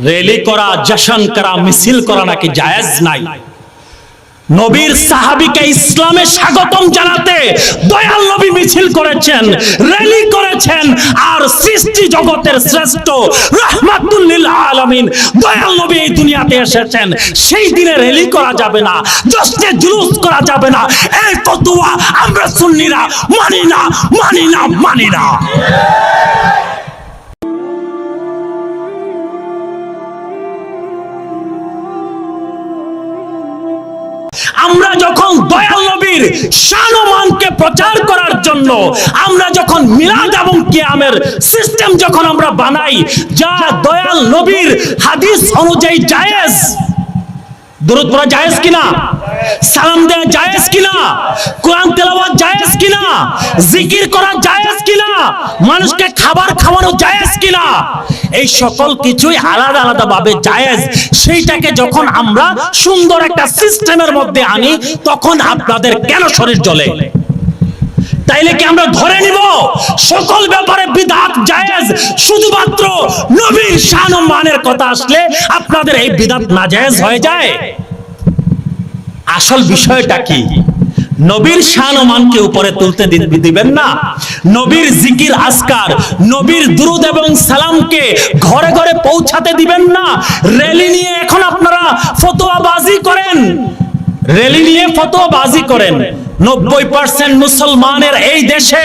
Rally করা, জশন করা, মিছিল করা নাকি জায়েজ নাই। নবীর সাহাবীকে ইসলামে স্বাগতম জানাতে দয়াল নবী মিছিল করেছেন, র্যালি করেছেন, আর সৃষ্টি জগতের শ্রেষ্ঠ রাহমাতুল লিল আলামিন দয়াল নবী এই দুনিয়াতে এসেছেন। সেই দিনে র্যালি করা যাবে না, জশ্নে জুলুস করা যাবে না, এই ফতোয়া আমরা সুন্নিরা মানি না, মানি না, মানি না। আমরা যখন দয়াল নবীর শান ও মানকে প্রচার করার জন্য আমরা যখন মিলাদ এবং কিয়ামের সিস্টেম যখন আমরা বানাই, যা দয়াল নবীর হাদিস অনুযায়ী জায়েজ, দুরূদ পড়া জায়েজ কিনা, সালাম দেওয়া জায়েজ কিনা, কোরআন তেলাওয়াত জায়েজ কিনা, জিকির করা জায়েজ কিনা, মানুষকে খাবার খাওয়ানো জায়েজ কিনা, এই সকল কিছুই আলাদা আলাদা ভাবে জায়েজ। সেইটাকে যখন আমরা সুন্দর একটা সিস্টেমের মধ্যে আনি, তখন আপনাদের কেন শরীর জ্বলে? তাইলে কি আমরা ধরে নিব সকল ব্যাপারে বিদআত জায়েজ, শুধুমাত্র নবীর শান ও মানের কথা আসলে আপনাদের এই বিদআত নাজায়েজ হয়ে যায়? আসল বিষয়টা কি? নবীর শান ও মানকে উপরে তুলতে দিবেন না, নবীর জিকির আজকার, নবীর দুরুদ এবং সালামকে ঘরে ঘরে পৌঁছাতে দিবেন না। র্যালি নিয়ে এখন আপনারা ফতোয়াবাজি করেন, র্যালি নিয়ে ফতোয়াবাজি করেন। 90% মুসলমানের এই দেশে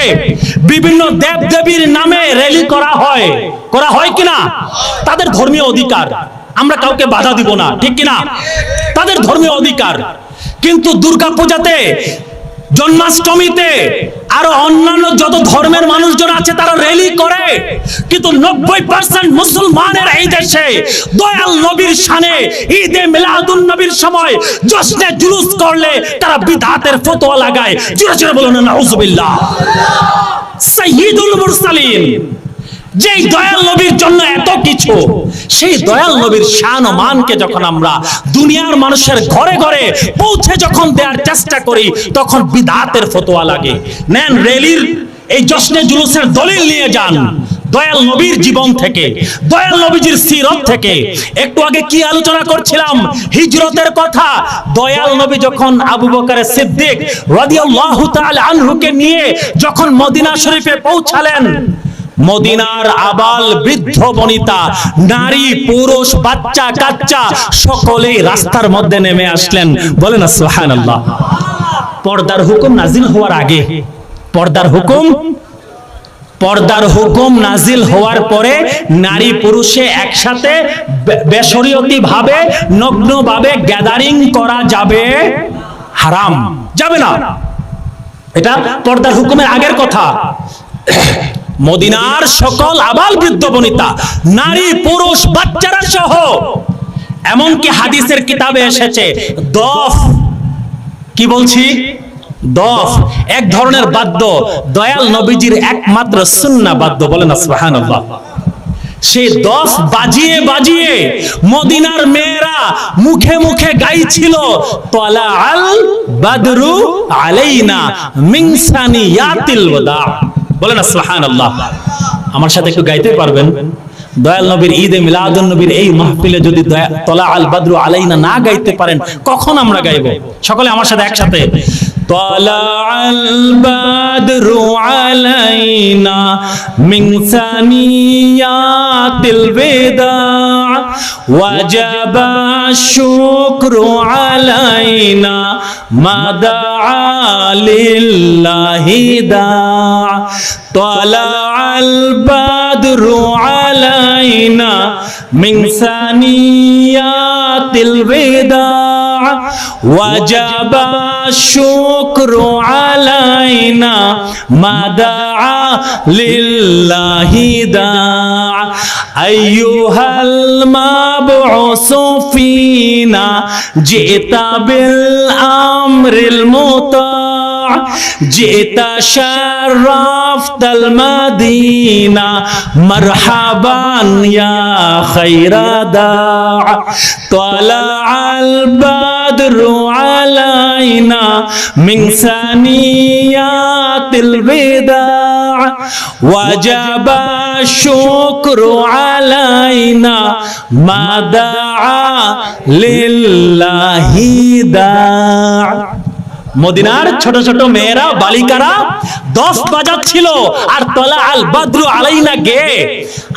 বিভিন্ন দেব দেবীর নামে র্যালি করা হয় কিনা? তাদের ধর্মীয় অধিকার, আমরা কাউকে বাধা দিব না, ঠিক কিনা? তাদের ধর্মীয় অধিকার। কিন্তু দুর্গা পূজাতে, জন্মাষ্টমীতে, আরো অন্যান্য যত ধর্মের মানুষজন আছে তারা র্যালি করে, কিন্তু 90% মুসলমানের এই দেশে দয়াল নবীর শানে ঈদে মিলাদুন নবীর সময় জশ্নে জুলুস করলে তারা বিদআতের ফতোয়া লাগায়। জোরে জোরে বলুন নাউজুবিল্লাহ। সাইয়্যিদুল মুরসালিন, যেই দয়াল নবীর জন্য এত কিছু, সেই দয়াল নবীর শান ও মানকে যখন আমরা দুনিয়ার মানুষের ঘরে ঘরে পৌঁছে যখন দেওয়ার চেষ্টা করি, তখন বিদআতের ফতোয়া লাগে। নেন র্যালির এই জশ্নে জুলুসের দলিল নিয়ে যান দয়াল নবীর জীবন থেকে, দয়াল নবীজির সিরত থেকে। একটু আগে কি আলোচনা করছিলাম? হিজরতের কথা। দয়াল নবী যখন আবু বকর সিদ্দিক রাদিয়াল্লাহু তাআলা আনহুকে নিয়ে যখন মদিনা শরীফে পৌঁছালেন, মদিনার আবাল বৃদ্ধ বনিতা, নারী পুরুষ বাচ্চা কাচ্চা সকলেই রাস্তার মধ্যে নেমে আসলেন। বলেন না সুবহানাল্লাহ। পর্দার হুকুম নাজিল হওয়ার আগে, পর্দার হুকুম নাজিল হওয়ার পরে নারী পুরুষে একসাথে বেশরিয়তি ভাবে, নগ্ন ভাবে গ্যাদারিং করা যাবে হারাম, যাবে না। এটা পর্দার হুকুমের আগের কথা। মদিনার সকল আবাল বৃদ্ধ বনিতা, নারী পুরুষ বাচ্চারা সহ, এমনকি হাদিসের কিতাবে এসেছে দফ, কি বলছি, দফ এক ধরনের বাদ্য, দয়াল নবীজির একমাত্র সুন্নাহ বাদ্য। বলেন না সুবহানাল্লাহ। সেই দফ বাজিয়ে বাজিয়ে মদিনার মেয়েরা মুখে মুখে গাইছিল, তালা আল বাদরু আলাইনা মিন সানিয়াতিল ওয়াদা। বলেন না সুবহানাল্লাহ। আমার সাথে একটু গাইতে পারবেন? দয়াল নবীর ঈদে মিলাদুন নবীর এই মাহফিলে যদি তলা আল বাদরু আলাইনা না গাইতে পারেন, কখন আমরা গাইব? সকলে আমার সাথে একসাথে, তলা আল বাদরু আলাইনা মিন সানিয়াতিল ওয়াদা ওয়াজাবা শুকরু আলাইনা মাদা লিল্লাহি দা طلع البدر علينا من ثنيات الوداع وجب الشكر علينا ما دعا لله داع أيها المبعوث فينا جئت بالأمر المطاع জিতা শারাফতাল মাদিনা মারহাবান ইয়া খায়রা দা তালাআল বাদরু আলাইনা মিন সানিয়াতিল বিদা ওয়াজাবা শুকরু আলাইনা মা দাআ লিল্লাহি দা। মদিনার ছোট ছোট মেয়েরা বালিকারা 10 বাজাচ্ছিল আর তলা আল বাদরু আলাইনা গে।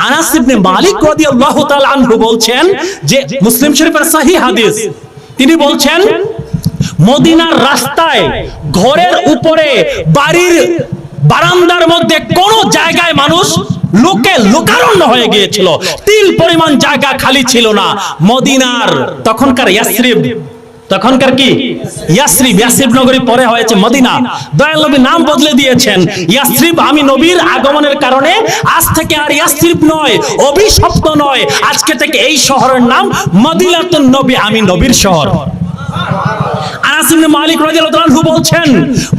আনাস ইবনে মালিক রাদিয়াল্লাহু তাআলা আনহু বলছেন যে মুসলিম শরীফের সহিহ হাদিস, তিনি বলছেন মদিনার রাস্তায়, ঘরের উপরে, বাড়ির বারান্দার মধ্যে কোন জায়গায় মানুষ লোকে লোকারণ্য হয়ে গিয়েছিল, তিল পরিমাণ জায়গা খালি ছিল না। মদিনার তখনকার ইয়াসরিব, তখনকার কি ইয়াসরিব, ইয়াসরিব নগরী পরে হয়েছে মদিনা। দয়াল নবী নাম বদলে দিয়েছেন ইয়াসরিব। আমি নবীর আগমনের কারণে আজ থেকে আর ইয়াসরিব নয়, অভিশপ্ত নয়, আজকে থেকে এই শহরের নাম মদিনাতুন নবী, আমি নবীর শহর। আনাস ইবনে মালিক রাদিয়াল্লাহু আনহু বলছেন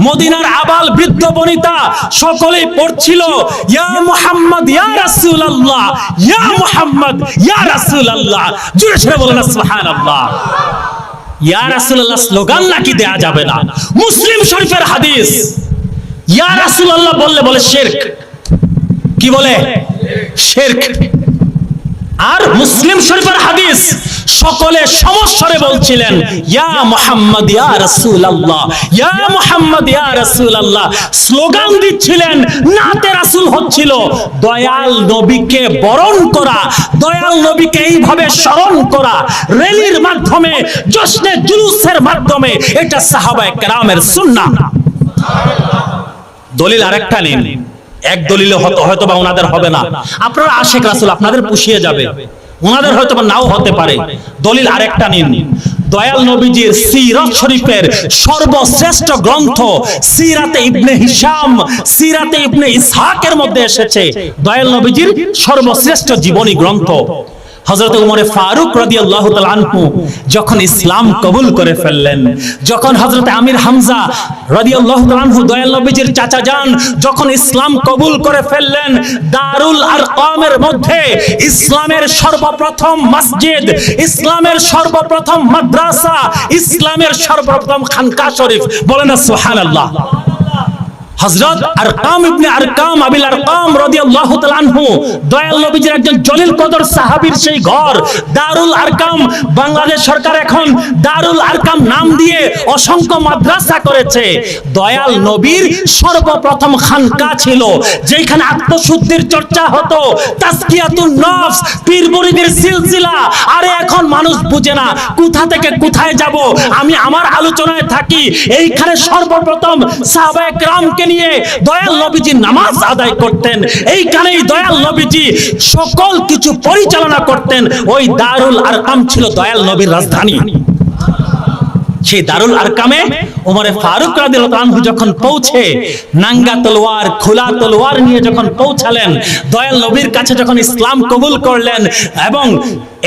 মদিনার আবাল বৃদ্ধ বনিতা সকলেই পড়ছিল ইয়া মুহাম্মদ ইয়া রাসূলুল্লাহ, ইয়া মুহাম্মদ ইয়া রাসূলুল্লাহ। জোরে জোরে বলেন সুবহানাল্লাহ। ইয়া রাসূলুল্লাহ স্লোগান নাকি দেয়া যাবে না? মুসলিম শরীফের হাদিস, ইয়া রাসূলুল্লাহ বললে বলে শিরক। কি বলে? শিরক। আর মুসলিম শরীফের হাদিস সকলে সমস্বরে বলছিলেন ইয়া মুহাম্মদ ইয়া রাসূলুল্লাহ, ইয়া মুহাম্মদ ইয়া রাসূলুল্লাহ, স্লোগান দিচ্ছিলেন। নাতে রাসূল হচ্ছিল দয়াল নবীকে বরণ করা, দয়াল নবীকে এইভাবে স্মরণ করা, র্যালির মাধ্যমে, জশ্নে জুলুসের মাধ্যমে। এটা সাহাবায়ে কেরামের সুন্নাহ। দলিল আরেকটা নিন, এক দলিলে হয়তো বা ওনাদের হবে না, আপনারা আশিক রাসূল, আপনাদের পুষিয়ে যাবে, ওনাদের হয়তো বা নাও হতে পারে। দলিল আরেকটা নিন, দয়াল নবীজির সিরাত শরীফের সর্বশ্রেষ্ঠ গ্রন্থ সিরাতে ইবনে হিশাম, সিরাতে ইবনে ইসহাকের মধ্যে এসেছে দয়াল নবীজির সর্বশ্রেষ্ঠ জীবনী গ্রন্থ। হযরত উমর ফারুক রাদিয়াল্লাহু তাআলা আনহু যখন ইসলাম কবুল করে ফেললেন, যখন হযরত আমির হামজা রাদিয়াল্লাহু তাআলা আনহু দয়াল নবীজির চাচা যান যখন ইসলাম কবুল করে ফেললেন, দারুল আরকামের মধ্যে ইসলামের সর্বপ্রথম মসজিদ, ইসলামের সর্বপ্রথম মাদ্রাসা, ইসলামের সর্বপ্রথম খানকা শরীফ, বলেন সুবহানাল্লাহ। হযরত আরকাম ইবনে আরকাম আবিল আরকাম রাদিয়াল্লাহু তাআলা আনহু দয়াল নবীজির একজন জলিল কদর সাহাবীর সেই ঘর দারুল আরকাম। বাংলাদেশ সরকার এখন দারুল আরকাম নাম দিয়ে অসংখ্য মাদ্রাসা করেছে। দয়াল নবীর সর্বপ্রথম খানকা ছিল যেখানে আত্মশুদ্ধির চর্চা হতো, তাজকিয়াতুন নফস, পীর মুরিদের সিলসিলা। আরে এখন মানুষ বুঝে না কোথা থেকে কোথায় যাব। আমি আমার আলোচনায় থাকি, এইখানে সর্বপ্রথম সাহাবায়ে কেরামকে নিয়ে দয়াল নবীজি নামাজ আদায় করতেন, এইখানেই দয়াল নবীজি সকল কিছু পরিচালনা করতেন। ওই দারুল আরকাম ছিল দয়াল নবীর রাজধানী। সেই দারুল আরকামে ওমর ফারুক রাদিয়াল্লাহু আনহু যখন পৌঁছে, নাঙ্গা তলোয়ার, খোলা তলোয়ার নিয়ে যখন পৌঁছালেন, দয়াল নবীর কাছে যখন ইসলাম কবুল করলেন, এবং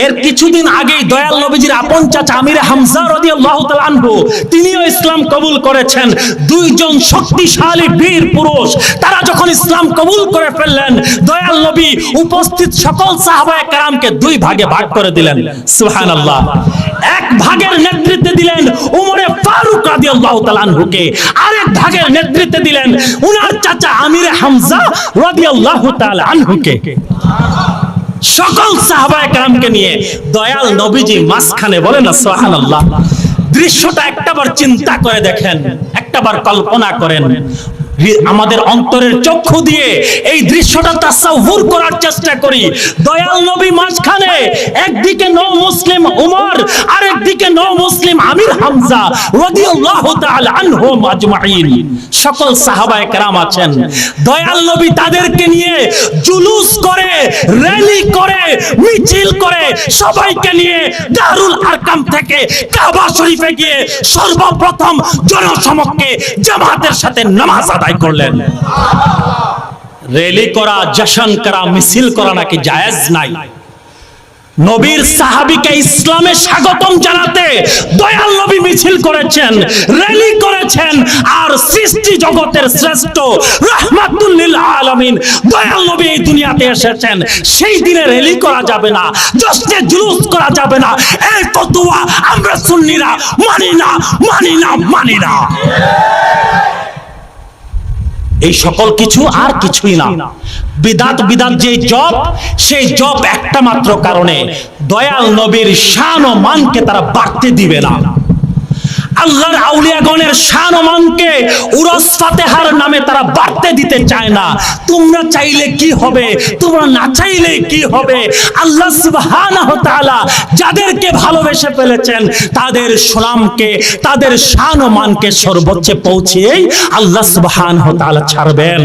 এর কিছুদিন আগেই দয়াল নবীজির আপন চাচা আমির হামজা রাদিয়াল্লাহু তাআলা আনহু তিনিও ইসলাম কবুল করেছেন। দুইজন শক্তিশালী বীর পুরুষ, তারা যখন ইসলাম কবুল করে ফেললেন, দয়াল নবী উপস্থিত সকল সাহাবায়ে কেরামকে দুই ভাগে ভাগ করে দিলেন। সুবহানাল্লাহ। এক ভাগের নেতৃত্বে দিলেন উমরে ফারুক রাদিয়াল্লাহু তাআলা আনহুকে, আরেক ভাগের নেতৃত্বে দিলেন উনার চাচা আমির হামজা রাদিয়াল্লাহু তাআলা আনহুকে। সকল সাহাবায়ে কেরামকে নিয়ে দয়াল নবীজি মাঝখানে, বলেন না সুবহানাল্লাহ। দৃশ্যটা একটাবার চিন্তা করে দেখেন, একটাবার কল্পনা করেন, আমাদের অন্তরের চক্ষু দিয়ে এই দৃশ্যটা তাসাউর করার চেষ্টা করি। দয়াল নবী মাঝখানে, একদিকে নও মুসলিম উমর, আরেকদিকে নও মুসলিম আমির হামজা রাদিয়াল্লাহু তাআলা আনহুম আজমাইন। সকল সাহাবায়ে কেরাম আছেন, দয়াল নবী তাদেরকে নিয়ে জুলুস করে, র্যালি করে, মিছিল করে, সবাইকে নিয়ে দারুল আরকাম থেকে কাবা শরীফে গিয়ে সর্বপ্রথম জনসমক্ষে জামাতের সাথে নামাজ আদায় করলেন। র্যালি করা, জশন করা, মিছিল করা নাকি জায়েজ নাই? নবীর সাহাবীকে ইসলামে স্বাগতম জানাতে দয়াল নবী মিছিল করেছেন, র্যালি করেছেন, আর সৃষ্টি জগতের শ্রেষ্ঠ রাহমাতুল লিল আলামিন দয়াল নবী এই দুনিয়াতে এসেছেন। সেই দিনে র্যালি করা যাবে না, জশ্নে জুলুস করা যাবে না, এই ফতোয়া আমরা সুন্নিরা মানি না, মানি না, মানি না। এই সকল কিছু আর কিছুই না। বিদাত বিদাত যে জব, সেই জব একটা মাত্র কারণে, দয়াল নবীর শান ও মানকে তারা বাড়তে দিবে না। আল্লাহর আউলিয়াগণের শান ও মানকে উরস ফাতেহার নামে তারা বাড়তে দিতে চায় না। তোমরা চাইলে কি হবে, তোমরা না চাইলে কি হবে? আল্লাহ সুবহানাহু ওয়া তাআলা যাদেরকে ভালোবেসে ফেলেছেন তাদের সুনামকে, তাদের শান ও মানকে সর্বোচ্চে পৌঁছেই আল্লাহ সুবহানাহু ওয়া তাআলা ছাড়বেন।